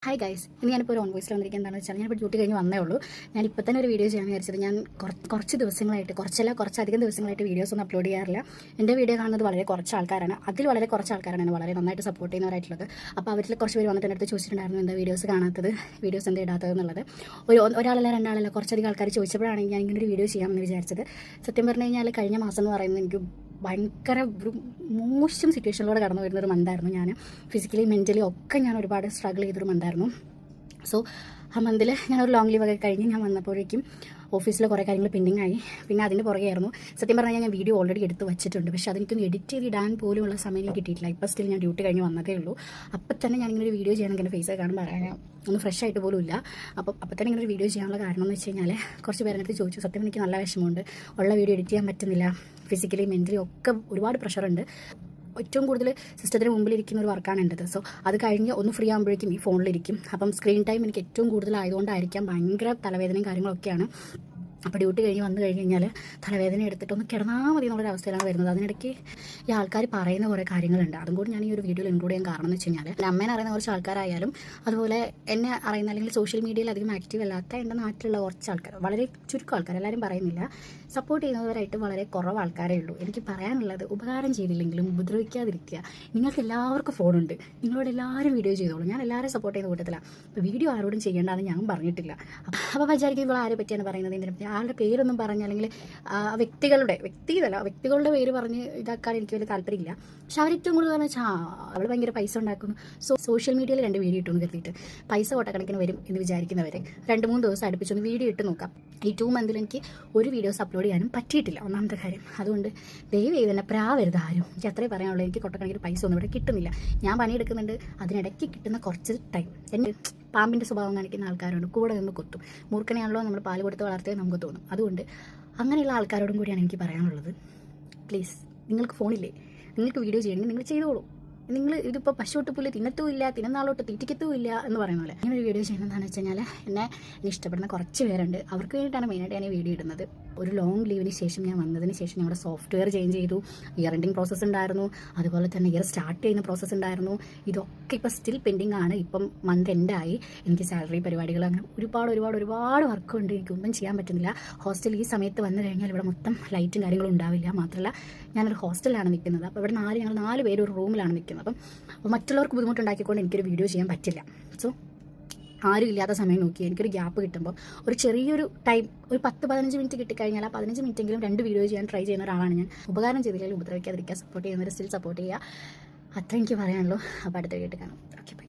Hi guys, ഇനി ഞാനിപ്പോൾ ഒരു ഓൺ വോയിസിൽ വന്നിരിക്കുന്നത് എന്താണെന്ന് വെച്ചാൽ ഞാനിപ്പോൾ ഡ്യൂട്ടി കഴിഞ്ഞ് വന്നേ ഉള്ളൂ. ഞാൻ ഇപ്പോൾ തന്നെ ഒരു വീഡിയോ ചെയ്യാൻ വിചാരിച്ചത്. ഞാൻ കുറച്ച് ദിവസങ്ങളായിട്ട്, കുറച്ചധികം ദിവസങ്ങളായിട്ട് വീഡിയോസ് ഒന്നും അപ്ലോഡ് ചെയ്യാറില്ല. എൻ്റെ വീഡിയോ കാണുന്നത് വളരെ കുറച്ച് ആൾക്കാരാണ്. വളരെ കുറച്ച് ആൾക്കാരാണ് എന്നെ വളരെ നന്നായിട്ട് സപ്പോർട്ട് ചെയ്യുന്നവരായിട്ടുള്ളത്. അപ്പോൾ അവരിൽ കുറച്ച് പേര് വന്നിട്ട് എൻ്റെ അടുത്ത് ചോദിച്ചിട്ടുണ്ടായിരുന്നു എന്താ വീഡിയോസ് കാണാത്തത്, വീഡിയോസ് എന്താ ഇടാത്തത് എന്നുള്ളത്. ഒരാളല്ല രണ്ടാളല്ല കുറച്ചധികം ആൾക്കാർ ചോദിച്ചപ്പോഴാണ് ഞാൻ ഇങ്ങനെ ഒരു വീഡിയോ ചെയ്യാമെന്ന് വിചാരിച്ചത്. സത്യം പറഞ്ഞു കഴിഞ്ഞാൽ കഴിഞ്ഞ മാസം എന്ന് പറയുന്നത് എനിക്ക് ഭയങ്കര ഒരു മോശം സിറ്റുവേഷനിലൂടെ കടന്നു വരുന്നൊരു മന്തായിരുന്നു. ഞാൻ ഫിസിക്കലി മെൻ്റലി ഒക്കെ ഞാൻ ഒരുപാട് സ്ട്രഗിൾ ചെയ്തൊരു മന്തായിരുന്നു. സോ ആ മന്തിൽ ഞാനൊരു ലോങ് ലീവ് ഒക്കെ കഴിഞ്ഞ് ഞാൻ വന്നപ്പോഴേക്കും ഓഫീസിൽ കുറേ കാര്യങ്ങൾ പെൻഡിങ് ആയി. പിന്നെ അതിൻ്റെ പുറകെയായിരുന്നു. സത്യം പറഞ്ഞാൽ ഞാൻ വീഡിയോ ഓൾറെഡി എടുത്ത് വെച്ചിട്ടുണ്ട്, പക്ഷേ അതെനിക്കൊന്ന് എഡിറ്റ് ചെയ്ത് ഇടാൻ പോലുമുള്ള സമയം എനിക്ക് കിട്ടിയിട്ടില്ല. ഇപ്പോൾ സ്റ്റിൽ ഞാൻ ഡ്യൂട്ടി കഴിഞ്ഞ് വന്നതേ ഉള്ളൂ. അപ്പം തന്നെ ഞാനിങ്ങനെ ഒരു വീഡിയോ ചെയ്യണമെങ്കിൽ എൻ്റെ ഫേസ് കാണുമ്പോൾ പറയാൻ ഒന്ന് ഫ്രഷ് ആയിട്ട് പോലും ഇല്ല. അപ്പം തന്നെ ഇങ്ങനെ ഒരു വീഡിയോ ചെയ്യാനുള്ള കാരണം എന്ന് വെച്ച് കഴിഞ്ഞാൽ കുറച്ച് പേരുടെ അടുത്ത് ചോദിച്ചു. സത്യം എനിക്ക് നല്ല വിഷമമുണ്ട്, ഉള്ള വീഡിയോ എഡിറ്റ് ചെയ്യാൻ പറ്റുന്നില്ല. ഫിസിക്കലി മെൻ്റലി ഒക്കെ ഒരുപാട് പ്രഷറുണ്ട്. ഏറ്റവും കൂടുതൽ സിസ്റ്റത്തിന് മുമ്പിലിരിക്കുന്ന ഒരു വർക്കാണ് എൻ്റെത്. സോ അത് കഴിഞ്ഞ് ഒന്ന് ഫ്രീ ആകുമ്പോഴേക്കും ഈ ഫോണിലിരിക്കും. അപ്പം സ്ക്രീൻ ടൈം എനിക്ക് ഏറ്റവും കൂടുതലായതുകൊണ്ടായിരിക്കാം ഭയങ്കര തലവേദനയും കാര്യങ്ങളൊക്കെയാണ്. അപ്പോൾ ഡ്യൂട്ടി കഴിഞ്ഞ് വന്നു കഴിഞ്ഞാൽ തലവേദന എടുത്തിട്ട് ഒന്ന് കിടന്നാൽ മതി എന്നുള്ളൊരവസ്ഥയിലാണ് വരുന്നത്. അതിനിടയ്ക്ക് ഈ ആൾക്കാർ പറയുന്ന കുറേ കാര്യങ്ങളുണ്ട്. അതും കൂടി ഞാൻ ഈ ഒരു വീഡിയോയിൽ ഇൻക്ലൂഡ് ചെയ്യാൻ കാരണം എന്ന് വെച്ച് കഴിഞ്ഞാൽ എൻ്റെ അമ്മേനെ അറിയുന്ന കുറച്ച് ആൾക്കാരായാലും അതുപോലെ എന്നെ അറിയുന്ന അല്ലെങ്കിൽ സോഷ്യൽ മീഡിയയിൽ അധികം ആക്റ്റീവ് അല്ലാത്ത എൻ്റെ നാട്ടിലുള്ള കുറച്ച് ആൾക്കാർ, വളരെ ചുരുക്കം ആൾക്കാർ, എല്ലാവരും പറയുന്നില്ല, സപ്പോർട്ട് ചെയ്യുന്നവരായിട്ട് വളരെ കുറവ് ആൾക്കാരേ ഉള്ളൂ. എനിക്ക് പറയാനുള്ളത്, ഉപകാരം ചെയ്തില്ലെങ്കിലും ഉപദ്രവിക്കാതിരിക്കുക. നിങ്ങൾക്ക് എല്ലാവർക്കും ഫോണുണ്ട്, നിങ്ങളോട് എല്ലാവരും വീഡിയോ ചെയ്തോളൂ. ഞാൻ എല്ലാവരും സപ്പോർട്ട് ചെയ്യുന്ന കൂട്ടത്തിലാണ്. അപ്പോൾ വീഡിയോ ആരോടും ചെയ്യേണ്ടതെന്ന് ഞാൻ പറഞ്ഞിട്ടില്ല. അപ്പോൾ വിചാരിക്കും ഇപ്പോൾ ആരെ പറ്റിയാണ് പറയുന്നത്, ഇതിനെ ആളുടെ പേരൊന്നും പറഞ്ഞ് അല്ലെങ്കിൽ വ്യക്തികളുടെ പേര് പറഞ്ഞ് ഇതാക്കാൻ എനിക്ക് വലിയ താല്പര്യമില്ല. പക്ഷെ അവരേറ്റവും കൂടുതൽ പറഞ്ഞാൽ അവൾ ഭയങ്കര പൈസ ഉണ്ടാക്കുന്നു. സോഷ്യൽ മീഡിയയിൽ 2 വീഡിയോ ഇട്ടെന്ന് കരുതിയിട്ട് പൈസ കൊട്ടക്കണക്കിന് വരും എന്ന് വിചാരിക്കുന്നവരെ 2-3 ദിവസം അടുപ്പിച്ചൊന്ന് വീഡിയോ ഇട്ട് നോക്കാം. ഈ 2 മന്തിൽ എനിക്ക് ഒരു വീഡിയോസ് അപ്ലോഡ് ചെയ്യാനും പറ്റിയിട്ടില്ല, ഒന്നാമത്തെ കാര്യം. അതുകൊണ്ട് ദയവ് തന്നെ പ്രാവരുത് ആരും. എനിക്ക് അത്രേ പറയാനുള്ളൂ. എനിക്ക് കൊട്ടക്കണക്കിന് പൈസ ഒന്നും ഇവിടെ കിട്ടുന്നില്ല. ഞാൻ പണിയെടുക്കുന്നുണ്ട്, അതിനിടയ്ക്ക് കിട്ടുന്ന കുറച്ച് ടൈം എൻ്റെ പാമ്പിൻ്റെ സ്വഭാവം കാണിക്കുന്ന ആൾക്കാരുണ്ട്, കൂടെ നിന്ന് കൊത്തും. മൂർഖനെയാണല്ലോ നമ്മൾ പാല് കൊടുത്ത് വളർത്തിയാൽ നമുക്ക് തോന്നും. അതുകൊണ്ട് അങ്ങനെയുള്ള ആൾക്കാരോടും കൂടിയാണ് എനിക്ക് പറയാനുള്ളത്. പ്ലീസ്, നിങ്ങൾക്ക് ഫോണില്ലേ, നിങ്ങൾക്ക് വീഡിയോ ചെയ്യണമെങ്കിൽ നിങ്ങൾ ചെയ്തോളൂ. നിങ്ങൾ ഇതിപ്പോൾ പശുവിട്ട് പുല്ല് തിന്നത്തുമില്ല, തിന്നുന്നാളോട്ട് തീറ്റിക്കത്തുമില്ല എന്ന് പറയുന്ന പോലെ. ഇങ്ങനെ ഒരു വീഡിയോ ചെയ്യുന്നതെന്ന് വെച്ച് കഴിഞ്ഞാൽ എന്നെ ഇഷ്ടപ്പെടുന്ന കുറച്ച് പേരുണ്ട്. അവർക്ക് വേണ്ടിയിട്ടാണ് മെയിനായിട്ട് ഞാൻ ഈ വീഡിയോ ഇടുന്നത്. ഒരു ലോങ് ലീവിന് ശേഷം ഞാൻ വന്നതിന് ശേഷം ഞങ്ങളുടെ സോഫ്റ്റ്വെയർ ചേഞ്ച് ചെയ്തു. ഇയർ എൻഡിങ് പ്രോസസ്സ് ഉണ്ടായിരുന്നു, അതുപോലെ തന്നെ ഇയർ സ്റ്റാർട്ട് ചെയ്യുന്ന പ്രോസസ്സ് ഉണ്ടായിരുന്നു. ഇതൊക്കെ ഇപ്പോൾ സ്റ്റിൽ പെൻഡിങ് ആണ്. ഇപ്പം മന്ത് എൻഡായി. എനിക്ക് സാലറി പരിപാടികൾ അങ്ങനെ ഒരുപാട് വർക്കുണ്ട്. എനിക്കൊന്നും ചെയ്യാൻ പറ്റുന്നില്ല. ഹോസ്റ്റൽ ഈ സമയത്ത് വന്നു കഴിഞ്ഞാൽ ഇവിടെ മൊത്തം ലൈറ്റും കാര്യങ്ങളും ഉണ്ടാവില്ല. മാത്രമല്ല ഞാനൊരു ഹോസ്റ്റലിലാണ് നിൽക്കുന്നത്. അപ്പോൾ ഇവിടെ ഞങ്ങൾ 4 പേര് ഒരു റൂമിലാണ് നിൽക്കുന്നത്. അപ്പം മറ്റുള്ളവർക്ക് ബുദ്ധിമുട്ടുണ്ടാക്കിക്കൊണ്ട് എനിക്കൊരു വീഡിയോ ചെയ്യാൻ പറ്റില്ല. സോ ആരും ഇല്ലാത്ത സമയം നോക്കി എനിക്കൊരു ഗ്യാപ്പ് കിട്ടുമ്പോൾ ഒരു ചെറിയൊരു ടൈം, ഒരു 10-15 മിനിറ്റ് കിട്ടിക്കഴിഞ്ഞാൽ ആ 15 മിനിറ്റെങ്കിലും 2 വീഡിയോ ചെയ്യാൻ ട്രൈ ചെയ്യുന്ന ഒരാളാണ് ഞാൻ. ഉപകാരം ചെയ്തില്ലെങ്കിൽ ഉപദ്രവിക്കാതിരിക്കുക, സപ്പോർട്ട് ചെയ്യുന്നവരെ സ്റ്റിൽ സപ്പോർട്ട് ചെയ്യുക. അത്ര എനിക്ക് പറയാനുള്ളൂ. അപ്പോൾ അടുത്ത വീഡിയോ കാണാം.